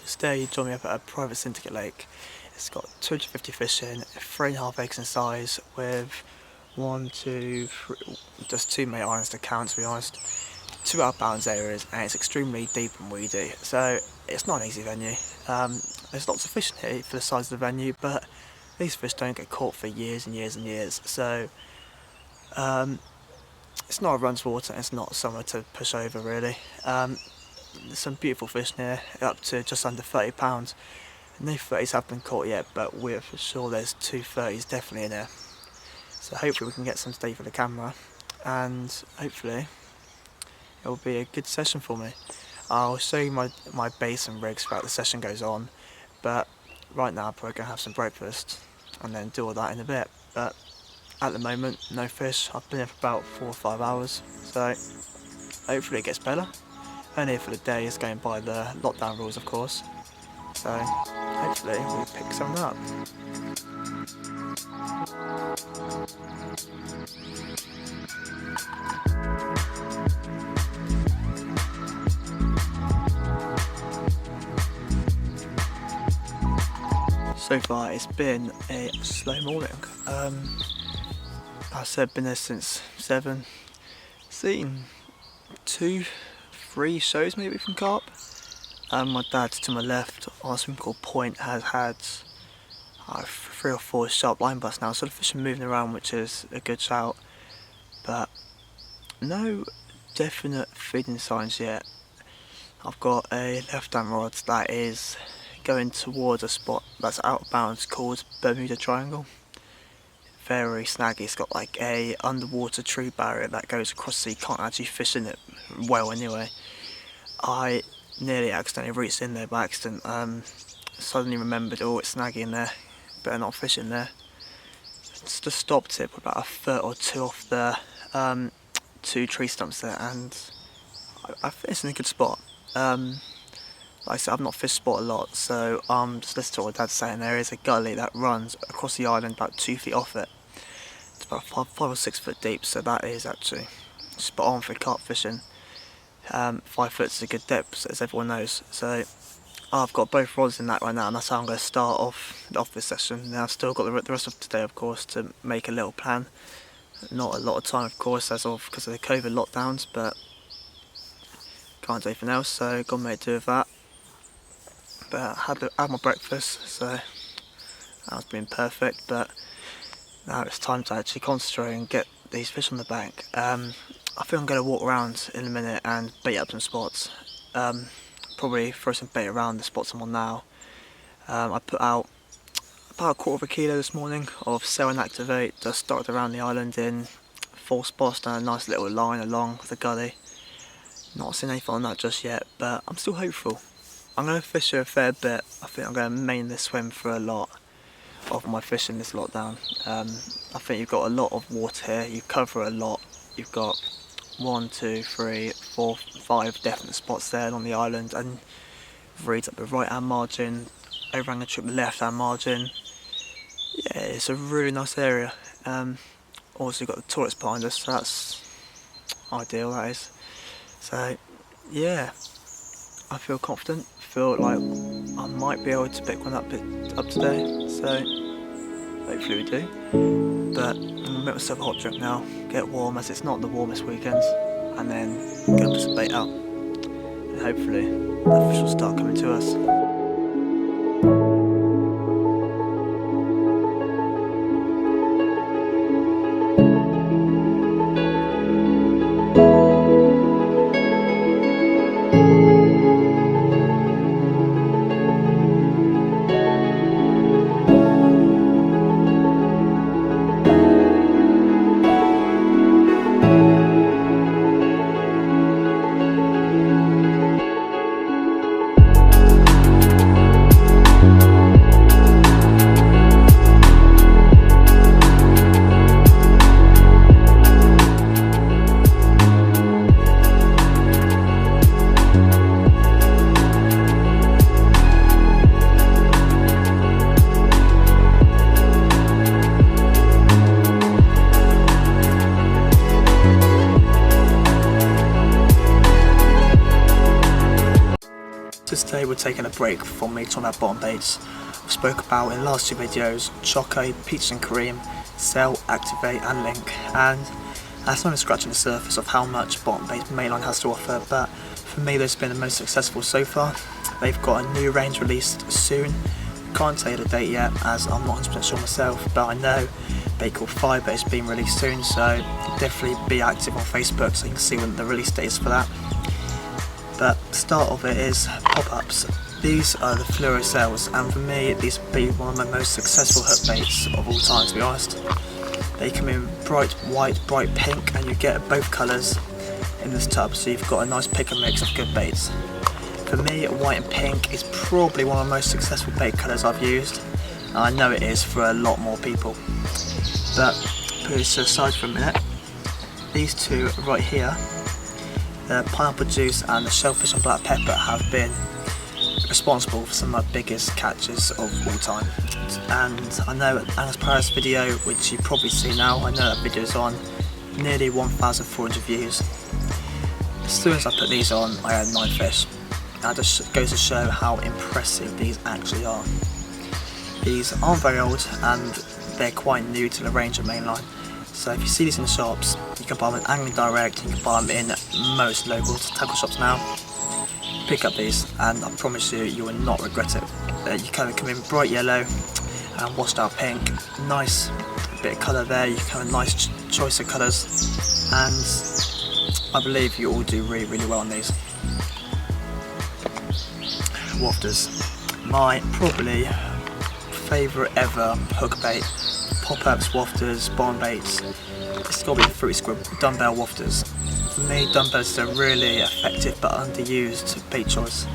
Today you join me up at a private Syndicate lake. It's got 250 fish in, 3.5 acres in size, with just two main islands to count, to be honest, 2 outbound areas, and it's extremely deep and weedy, so it's not an easy venue. There's lots of fish in here for the size of the venue, but these fish don't get caught for years and years and years, so it's not a runs water, and it's not somewhere to push over really. There's some beautiful fish in here, up to just under £30. No 30s have been caught yet, but we're for sure there's 2 30s definitely in there. So hopefully we can get some today for the camera, and hopefully it will be a good session for me. I'll show you my base and rigs throughout the session goes on, but right now I'm probably going to have some breakfast and then do all that in a bit. But at the moment, no fish. I've been here for about 4 or 5 hours, so hopefully it gets better. Only here for the day, is going by the lockdown rules of course, so hopefully we pick something up. So far it's been a slow morning. I said been there since 7, seen 2, 3 shows maybe from carp. My dad to my left on a swim called Point has had 3 or 4 sharp line busts now, so the fish are moving around, which is a good shout, but no definite feeding signs yet. I've got a left hand rod that is going towards a spot that's out of bounds called Bermuda Triangle. Very snaggy. It's got like a underwater tree barrier that goes across, so you can't actually fish in it well anyway. I nearly accidentally reached in there by accident. Suddenly remembered, oh, it's snaggy in there, better not fish in there. Just stopped it about a foot or 2 off the 2 tree stumps there, and I think it's in a good spot. Like I said, I've not fished spot a lot, so just listen to what Dad's saying. There is a gully that runs across the island about 2 feet off it. It's about 5 or 6 foot deep, so that is actually spot on for carp fishing. 5 foot is a good depth, as everyone knows. So I've got both rods in that right now, and that's how I'm going to start off this session. Now I've still got the rest of today, of course, to make a little plan. Not a lot of time, of course, because of the COVID lockdowns, but can't do anything else, so got to make do with that. But I had my breakfast, so that was been perfect. But now it's time to actually concentrate and get these fish on the bank. I think I'm going to walk around in a minute and bait up some spots. Probably throw some bait around the spots I'm on now. I put out about 1/4 kilo this morning of Sell and Activate. Just started around the island in 4 spots down a nice little line along the gully. Not seen anything on that just yet, but I'm still hopeful. I'm going to fish here a fair bit. I think I'm going to mainly swim for a lot of my fishing this lockdown. I think you've got a lot of water here, you cover a lot. You've got 1, 2, 3, 4, 5 definite spots there on the island, and reads up the right hand margin, overhang and trip the left hand margin. Yeah, it's a really nice area. Also you've got the toilets behind us, so that's ideal, that is. So yeah, I feel confident, feel like I might be able to pick one up today, so hopefully we do. But I'm going to make myself a hot drink now, get warm, as it's not the warmest weekends, and then go put some bait out, and hopefully the fish will start coming to us. we're taking a break from me talking about bottom baits. I spoke about in the last 2 videos Choco, Peaches and Cream, Cell, Activate and Link, and that's not even scratching the surface of how much bottom bait Mainline has to offer, but for me those have been the most successful so far. They've got a new range released soon. Can't tell you the date yet as I'm not 100% sure myself, but I know bait called Fibre is being released soon, so definitely be active on Facebook so you can see when the release date is for that. But the start of it is pop-ups. These are the fluoro cells, and for me these would be one of my most successful hook baits of all time, to be honest. They come in bright white, bright pink, and you get both colours in this tub, so you've got a nice pick and mix of good baits. For me, white and pink is probably one of the most successful bait colours I've used, and I know it is for a lot more people. But put this aside for a minute, these two right here, the pineapple juice and the shellfish and black pepper, have been responsible for some of my biggest catches of all time. And I know Anna's Paris video, which you probably see now, I know that video is on nearly 1,400 views. As soon as I put these on, I had 9 fish. That just goes to show how impressive these actually are. These aren't very old and they're quite new to the range of Mainline. So if you see these in the shops, you can buy them at Angling Direct, you can buy them in most local tackle shops now. Pick up these and I promise you, you will not regret it. You come in bright yellow and washed out pink, nice bit of colour there, you have a nice choice of colours, and I believe you all do really, really well on these. Wafters, my probably favourite ever hook bait. Pop-ups, wafters, bottom baits, it's got to be the Fruity Squid dumbbell wafters. For me, dumbbells are a really effective but underused bait choice.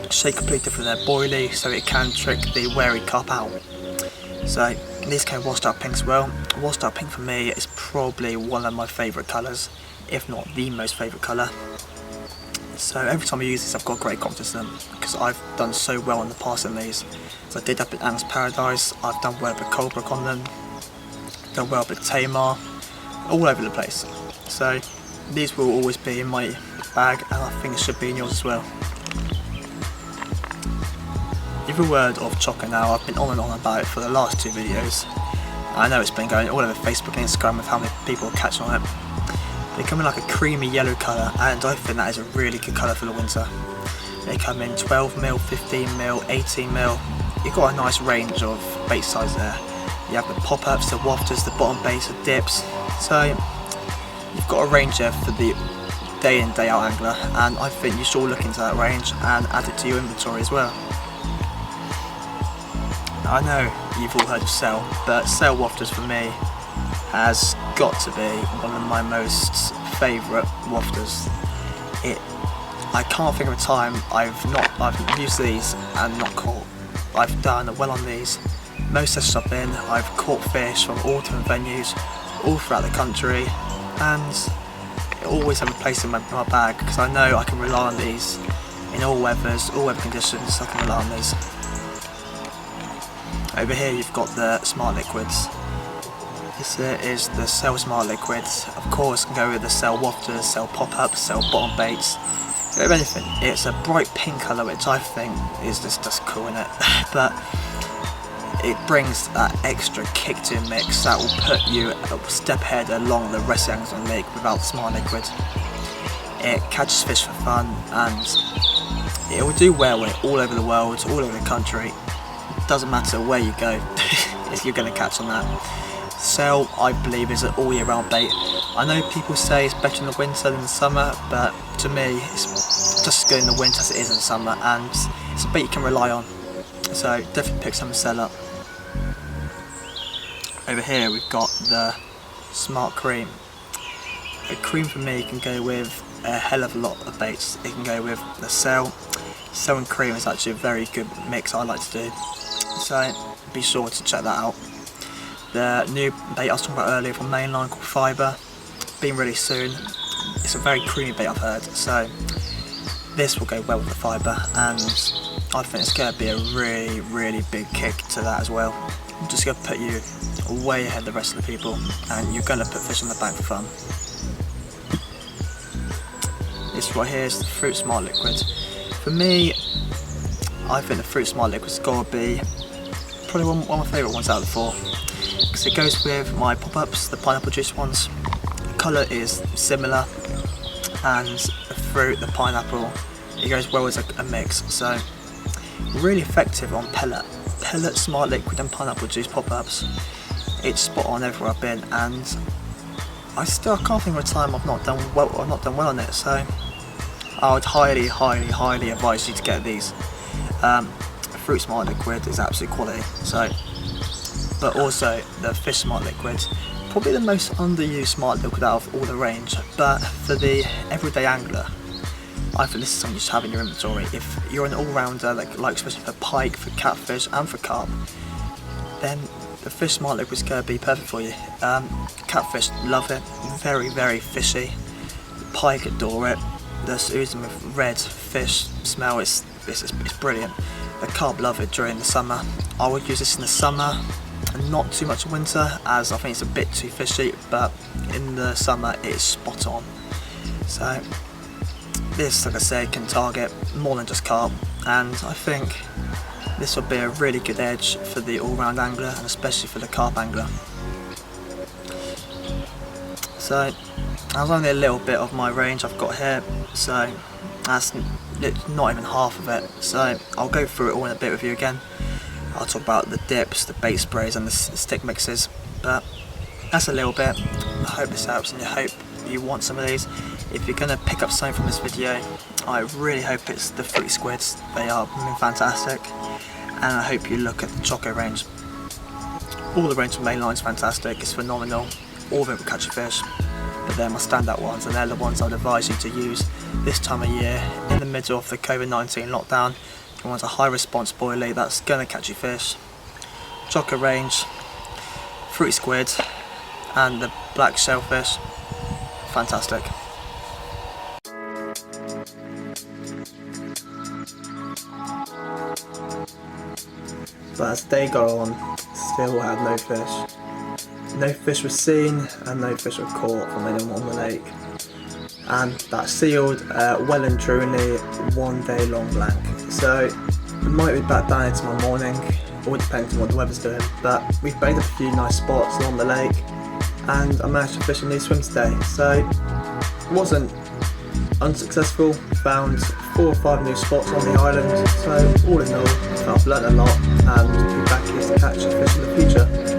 Shape completely different, they're boily, so it can trick the wary carp out. So these came washed out pink as well. Washed out pink for me is probably one of my favourite colours, if not the most favourite colour. So every time I use these I've got great confidence in them because I've done so well in the past in these. So I did up at Anna's Paradise, I've done well with Colebrook on them, done well with Tamar, all over the place. So these will always be in my bag and I think it should be in yours as well. Give a word of Choco now, I've been on and on about it for the last 2 videos. I know it's been going all over Facebook and Instagram with how many people are catching on it. They come in like a creamy yellow colour and I think that is a really good colour for the winter. They come in 12mm, 15mm, 18mm. You've got a nice range of bait size there. You have the pop-ups, the wafters, the bottom baits, the dips. So you've got a range there for the day in, day out angler, and I think you should all look into that range and add it to your inventory as well. I know you've all heard of Cell, but Cell wafters for me has got to be one of my most favourite wafters. I can't think of a time I've used these and not caught. I've done well on these. Most sessions I've been, I've caught fish from all different venues, all throughout the country, and it always have a place in my bag because I know I can rely on these in all weathers, all weather conditions. I can rely on these. Over here you've got the Smart Liquids. This is the Cell Smart Liquids. Of course, can go with the Cell wafters, Cell pop-ups, Cell bottom baits. Go with anything. It's a bright pink colour, which I think is just cool, innit? But it brings that extra kick to your mix that will put you a step ahead along the rest of the angles on the lake without the Smart Liquid. It catches fish for fun and it will do well with it all over the world, all over the country. Doesn't matter where you go, you're going to catch on that. Cell, I believe, is an all year round bait. I know people say it's better in the winter than the summer, but to me it's just as good in the winter as it is in the summer, and it's a bait you can rely on. So definitely pick some and Cell up. Over here we've got the Smart Cream. The cream for me can go with a hell of a lot of baits. It can go with the Cell. Cell and cream is actually a very good mix I like to do. So be sure to check that out. The new bait I was talking about earlier from Mainline called Fibre, being released soon. It's a very creamy bait I've heard, so this will go well with the Fibre, and I think it's going to be a really, really big kick to that as well. I'm just going to put you way ahead of the rest of the people, and you're going to put fish on the bank for fun. This right here is the Fruit Smart Liquid. For me, I think the Fruit Smart Liquid's got to be probably one of my favourite ones out of the four, because it goes with my pop-ups, the pineapple juice ones. The colour is similar, and the fruit, the pineapple, it goes well as a mix. So really effective on pellet, Smart Liquid and pineapple juice pop-ups. It's spot on everywhere I've been, and I can't think of a time I've not done well on it. So I would highly advise you to get these. Fruit Smart Liquid is absolute quality. So, but also the Fish Smart Liquid, probably the most underused Smart Liquid out of all the range. But for the everyday angler, I think this is something you should have in your inventory. If you're an all-rounder, like especially for pike, for catfish, and for carp, then the Fish Smart Liquid is going to be perfect for you. Catfish love it, very fishy. Pike adore it. The oozing with red fish smell is brilliant. The carp love it during the summer. I would use this in the summer and not too much in winter, as I think it's a bit too fishy, but in the summer it is spot on. So this, like I say, can target more than just carp, and I think this would be a really good edge for the all-round angler, and especially for the carp angler. So that's only a little bit of my range I've got here, so that's not even half of it. So I'll go through it all in a bit with you again. I'll talk about the dips, the bait sprays and the stick mixes, but that's a little bit. I hope this helps, and I hope you want some of these. If you're going to pick up something from this video, I really hope it's the fruit squids. They are fantastic, and I hope you look at the Choco range. All the range from Mainline is fantastic, it's phenomenal, all of it will catch a fish, but they're my standout ones, and they're the ones I'd advise you to use this time of year, in the middle of the COVID-19 lockdown. You want a high response boilie that's going to catch you fish. Choco range, fruit squid, and the black shellfish, fantastic. But as day got on, still had no fish. No fish was seen and no fish were caught from anyone on the lake. And that sealed well and truly 1 day long blank. So we might be back down here tomorrow morning, all depends on what the weather's doing. But we've baited a few nice spots along the lake, and I managed to fish a new swim today. So it wasn't unsuccessful, found 4 or 5 new spots on the island. So all in all, I've learnt a lot, and be back here to catch a fish in the future.